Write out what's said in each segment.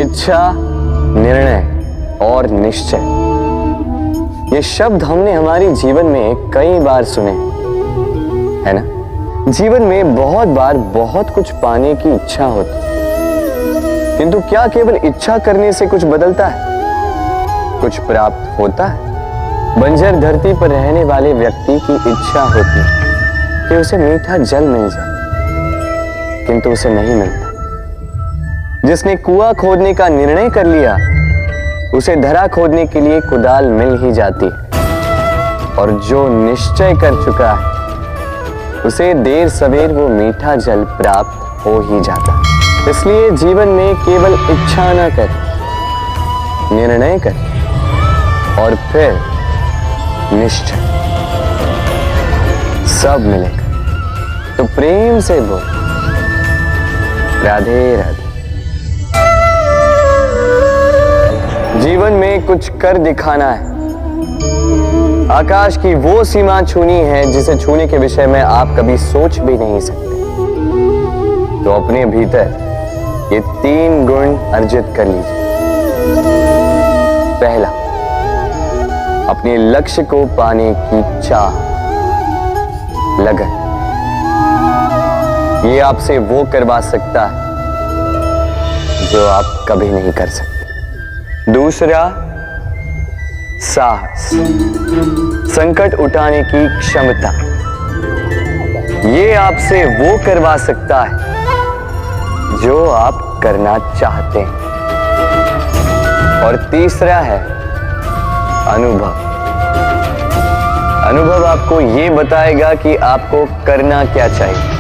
इच्छा, निर्णय और निश्चय, ये शब्द हमने हमारे जीवन में कई बार सुने, है ना? जीवन में बहुत बार बहुत कुछ पाने की इच्छा होती, किंतु क्या केवल इच्छा करने से कुछ बदलता है? कुछ प्राप्त होता है? बंजर धरती पर रहने वाले व्यक्ति की इच्छा होती है कि उसे मीठा जल मिल जाए, किंतु उसे नहीं मिलता। जिसने कुआं खोदने का निर्णय कर लिया, उसे धरा खोदने के लिए कुदाल मिल ही जाती है, और जो निश्चय कर चुका है, उसे देर सवेर वो मीठा जल प्राप्त हो ही जाता है। इसलिए जीवन में केवल इच्छा न कर, निर्णय कर और फिर निश्चय, सब मिलेगा। तो प्रेम से बोल, राधे राधे। जीवन में कुछ कर दिखाना है। आकाश की वो सीमा छूनी है जिसे छूने के विषय में आप कभी सोच भी नहीं सकते। तो अपने भीतर ये 3 गुण अर्जित कर लीजिए। पहला, अपने लक्ष्य को पाने की चाह, लगन। ये आपसे वो करवा सकता है जो आप कभी नहीं कर सकते। दूसरा, साहस, संकट उठाने की क्षमता। ये आपसे वो करवा सकता है जो आप करना चाहते हैं। और तीसरा है अनुभव। अनुभव आपको ये बताएगा कि आपको करना क्या चाहिए।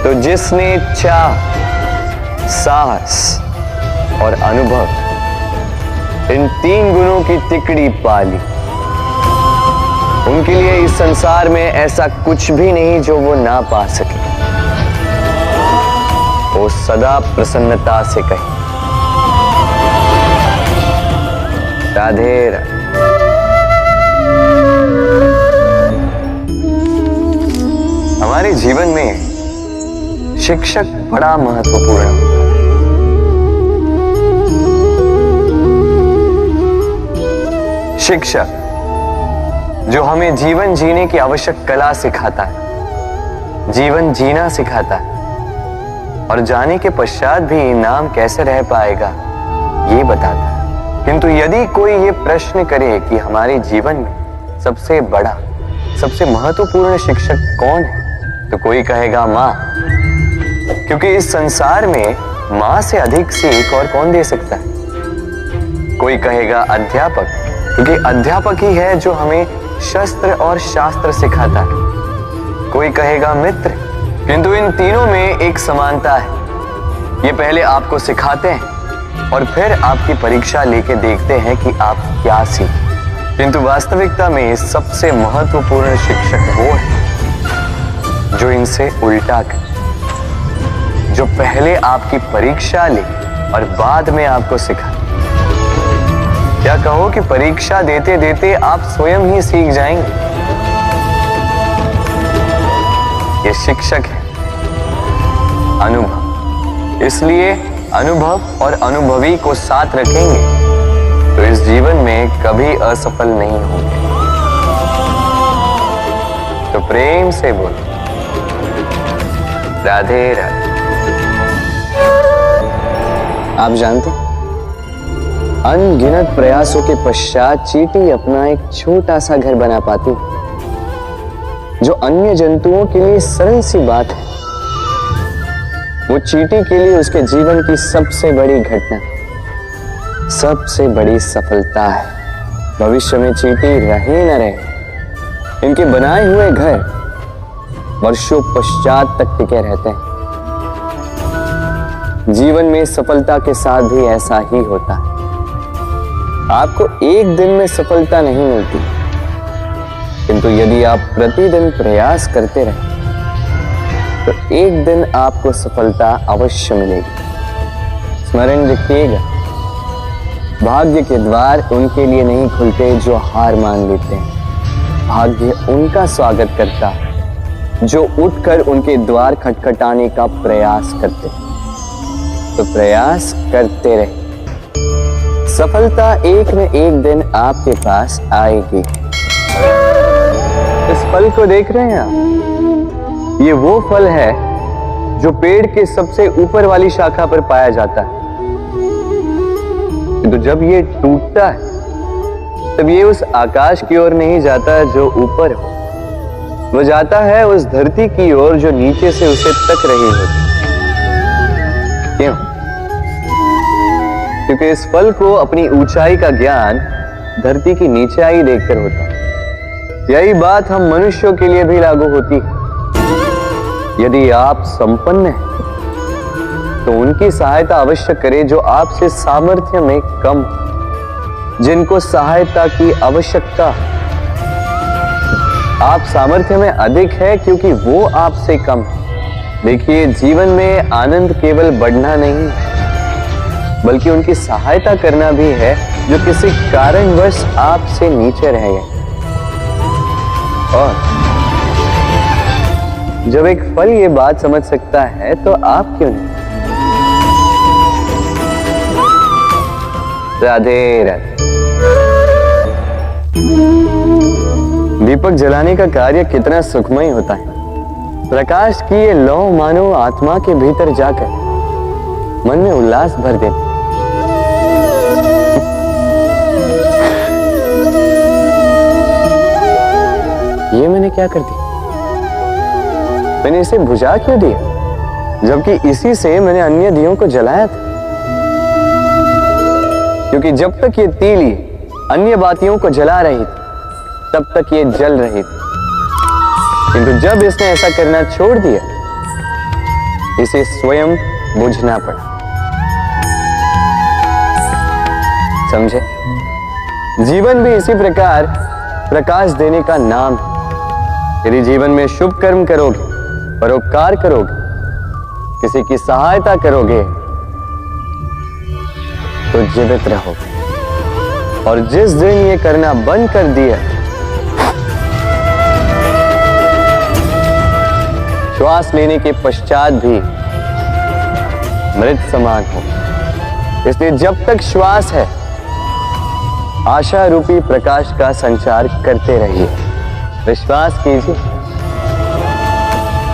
तो जिसने चाह, साहस और अनुभव, इन 3 गुणों की तिकड़ी पा ली, उनके लिए इस संसार में ऐसा कुछ भी नहीं जो वो ना पा सके। वो सदा प्रसन्नता से कहे, राधे राधे। हमारे जीवन में शिक्षक बड़ा महत्वपूर्ण होता है। शिक्षक जो हमें जीवन जीने की आवश्यक कला सिखाता है, जीवन जीना सिखाता है, और जाने के पश्चात भी नाम कैसे रह पाएगा ये बताता है। किंतु यदि कोई ये प्रश्न करे कि हमारे जीवन में सबसे बड़ा, सबसे महत्वपूर्ण शिक्षक कौन है, तो कोई कहेगा माँ, क्योंकि इस संसार में माँ से अधिक सीख और कौन दे सकता है। कोई कहेगा अध्यापक, क्योंकि अध्यापक ही है जो हमें शस्त्र और शास्त्र सिखाता है। कोई कहेगा मित्र, किंतु इन तीनों में एक समानता है। ये पहले आपको सिखाते हैं और फिर आपकी परीक्षा लेके देखते हैं कि आप क्या सीखे। किंतु वास्तविकता में सबसे महत्वपूर्ण शिक्षक वो है जो इनसे उल्टा करे, जो पहले आपकी परीक्षा ले और बाद में आपको सिखाए। क्या कहो कि परीक्षा देते देते आप स्वयं ही सीख जाएंगे। ये शिक्षक है अनुभव। इसलिए अनुभव और अनुभवी को साथ रखेंगे तो इस जीवन में कभी असफल नहीं होंगे। तो प्रेम से बोलो, राधे राधे। आप जानते, अनगिनत प्रयासों के पश्चात चींटी अपना एक छोटा सा घर बना पाती, जो अन्य जंतुओं के लिए सरल सी बात है। वो चींटी के लिए उसके जीवन की सबसे बड़ी घटना, सबसे बड़ी सफलता है। भविष्य में चींटी रहे न रहे, इनके बनाए हुए घर वर्षों पश्चात तक टिके रहते हैं। जीवन में सफलता के साथ भी ऐसा ही होता है। आपको एक दिन में सफलता नहीं मिलती, किंतु यदि आप प्रतिदिन प्रयास करते रहे तो एक दिन आपको सफलता अवश्य मिलेगी। स्मरण रखिएगा, भाग्य के द्वार उनके लिए नहीं खुलते जो हार मान लेते हैं। भाग्य उनका स्वागत करता है जो उठकर उनके द्वार खटखटाने का प्रयास करते हैं। तो प्रयास करते रहे। सफलता एक न एक दिन आपके पास आएगी। इस फल को देख रहे हैं आप? ये वो फल है जो पेड़ के सबसे ऊपर वाली शाखा पर पाया जाता है। तो जब ये टूटता है तब ये उस आकाश की ओर नहीं जाता जो ऊपर हो, वो जाता है उस धरती की ओर जो नीचे से उसे तक रही होती। क्यों? क्योंकि इस फल को अपनी ऊंचाई का ज्ञान धरती की नीचाई देखकर होता है। यही बात हम मनुष्यों के लिए भी लागू होती है। यदि आप संपन्न हैं तो उनकी सहायता अवश्य करें जो आपसे सामर्थ्य में कम, जिनको सहायता की आवश्यकता। आप सामर्थ्य में अधिक है क्योंकि वो आपसे कम है। देखिए, जीवन में आनंद केवल बढ़ना नहीं बल्कि उनकी सहायता करना भी है जो किसी कारणवश आपसे नीचे रह गए। और जब एक फल ये बात समझ सकता है तो आप क्यों नहीं? राधे राधे। दीपक जलाने का कार्य कितना सुखमय होता है। प्रकाश की ये लौ मानो आत्मा के भीतर जाकर मन में उल्लास भर देती। ये मैंने क्या कर दिया? मैंने इसे बुझा क्यों दिया, जबकि इसी से मैंने अन्य दियों को जलाया था। क्योंकि जब तक ये तीली अन्य बातियों को जला रही थी तब तक ये जल रही थी, किंतु जब इसने ऐसा करना छोड़ दिया इसे स्वयं बुझना पड़ा। समझे? जीवन भी इसी प्रकार प्रकाश देने का नाम है। यदि जीवन में शुभ कर्म करोगे, परोपकार करोगे, किसी की सहायता करोगे तो जीवित रहोगे। और जिस दिन ये करना बंद कर दिया, श्वास लेने के पश्चात भी मृत समान हो। इसलिए जब तक श्वास है आशा रूपी प्रकाश का संचार करते रहिए। विश्वास कीजिए,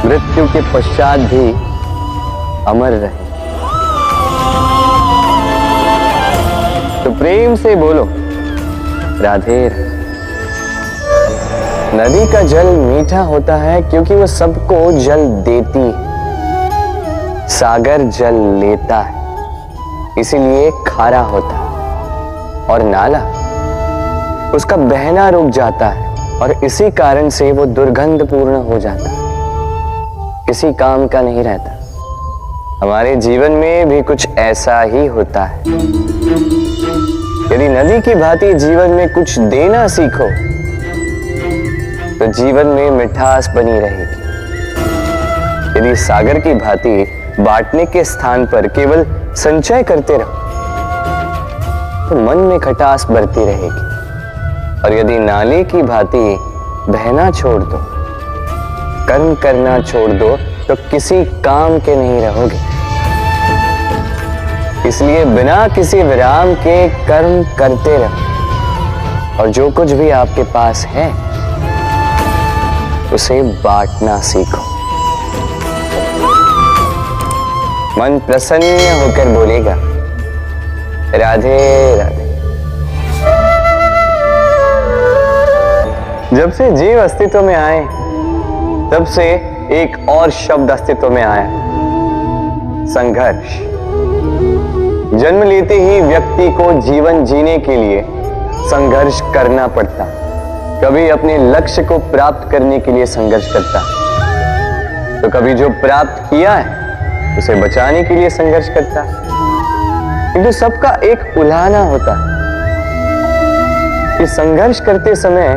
मृत्यु के पश्चात भी अमर रहे। तो प्रेम से बोलो राधे राधे। नदी का जल मीठा होता है क्योंकि वो सबको जल देती है। सागर जल लेता है इसीलिए खारा होता है। और नाला उसका बहना रुक जाता है और इसी कारण से वो दुर्गंधपूर्ण हो जाता है, किसी काम का नहीं रहता। हमारे जीवन में भी कुछ ऐसा ही होता है। यदि नदी की भांति जीवन में कुछ देना सीखो तो जीवन में मिठास बनी रहेगी। यदि सागर की भांति बांटने के स्थान पर केवल संचय करते रहो तो मन में खटास बढ़ती रहेगी। और यदि नाले की भांति बहना छोड़ दो, कर्म करना छोड़ दो तो किसी काम के नहीं रहोगे। इसलिए बिना किसी विराम के कर्म करते रहो और जो कुछ भी आपके पास है उसे बांटना सीखो। मन प्रसन्न होकर बोलेगा राधे राधे। जब से जीव अस्तित्व में आए तब से एक और शब्द अस्तित्व में आया, संघर्ष। जन्म लेते ही व्यक्ति को जीवन जीने के लिए संघर्ष करना पड़ता। कभी अपने लक्ष्य को प्राप्त करने के लिए संघर्ष करता, तो कभी जो प्राप्त किया है उसे बचाने के लिए संघर्ष करता। किंतु सबका एक उल्हाना होता है कि संघर्ष करते समय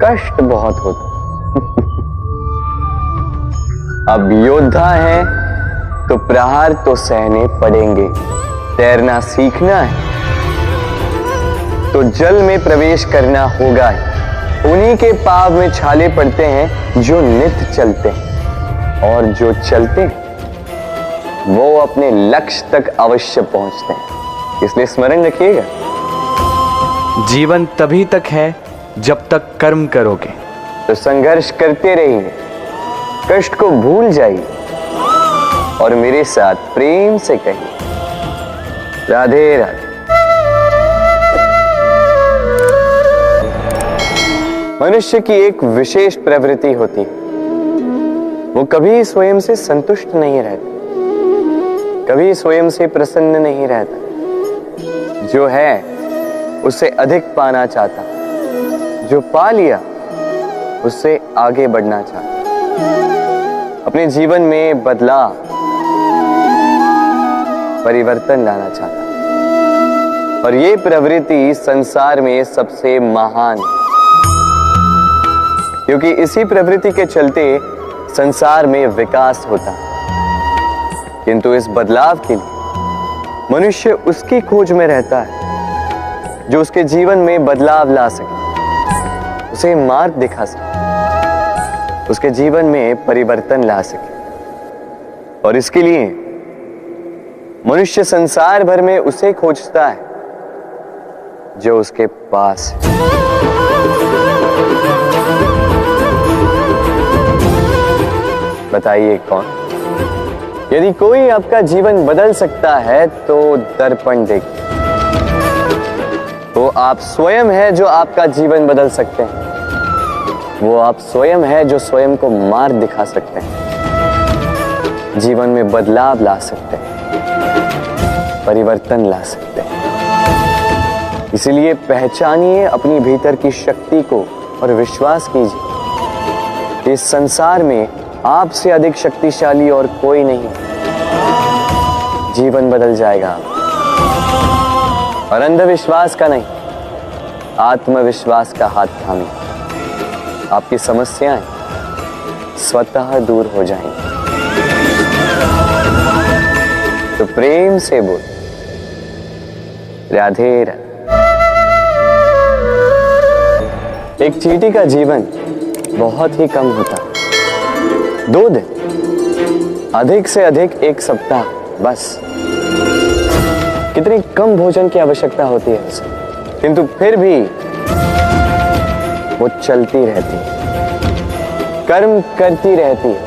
कष्ट बहुत होता। अब योद्धा है तो प्रहार तो सहने पड़ेंगे। तैरना सीखना है तो जल में प्रवेश करना होगा। उन्हीं के पाव में छाले पड़ते हैं जो नित्य चलते हैं, और जो चलते हैं वो अपने लक्ष्य तक अवश्य पहुंचते हैं। इसलिए स्मरण रखिएगा, जीवन तभी तक है जब तक कर्म करोगे। तो संघर्ष करते रहिए, कष्ट को भूल जाइए और मेरे साथ प्रेम से कहिए, राधे राधे। मनुष्य की एक विशेष प्रवृत्ति होती है, वो कभी स्वयं से संतुष्ट नहीं रहता, कभी स्वयं से प्रसन्न नहीं रहता। जो है उससे अधिक पाना चाहता, जो पा लिया उससे आगे बढ़ना चाहता, अपने जीवन में बदलाव परिवर्तन लाना चाहता। और ये प्रवृत्ति संसार में सबसे महान है, क्योंकि इसी प्रवृत्ति के चलते संसार में विकास होता है। किंतु इस बदलाव के लिए मनुष्य उसकी खोज में रहता है जो उसके जीवन में बदलाव ला सके, उसे मार्ग दिखा सके, उसके जीवन में परिवर्तन ला सके। और इसके लिए मनुष्य संसार भर में उसे खोजता है जो उसके पास है। बताइए कौन? यदि कोई आपका जीवन बदल सकता है तो दर्पण देखिए। वो आप स्वयं है जो आपका जीवन बदल सकते हैं। वो आप स्वयं है जो स्वयं को मार्ग दिखा सकते हैं, जीवन में बदलाव ला सकते हैं, परिवर्तन ला सकते हैं। इसलिए पहचानिए अपनी भीतर की शक्ति को और विश्वास कीजिए, इस संसार में आपसे अधिक शक्तिशाली और कोई नहीं। जीवन बदल जाएगा। और अंधविश्वास का नहीं, आत्मविश्वास का हाथ थामिए, आपकी समस्याएं स्वतः दूर हो जाएंगी। तो प्रेम से बोल, राधे राधे। एक चींटी का जीवन बहुत ही कम होता है, 2 दिन, अधिक से अधिक 1 सप्ताह, बस। कितनी कम भोजन की आवश्यकता होती है उसे, किंतु फिर भी वो चलती रहती है, कर्म करती रहती है,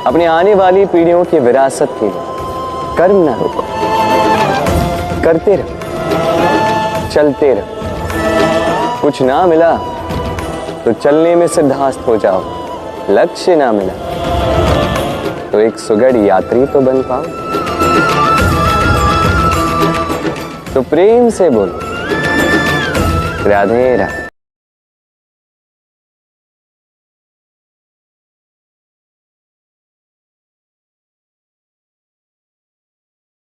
अपनी आने वाली पीढ़ियों की विरासत के लिए। कर्म ना रुको, करते रहो, चलते रहो। कुछ ना मिला तो चलने में सिद्धांत हो जाओ, लक्ष्य ना मिला तो एक सुगढ़ यात्री तो बन पाओ। तो प्रेम से बोलो, राधे राधे।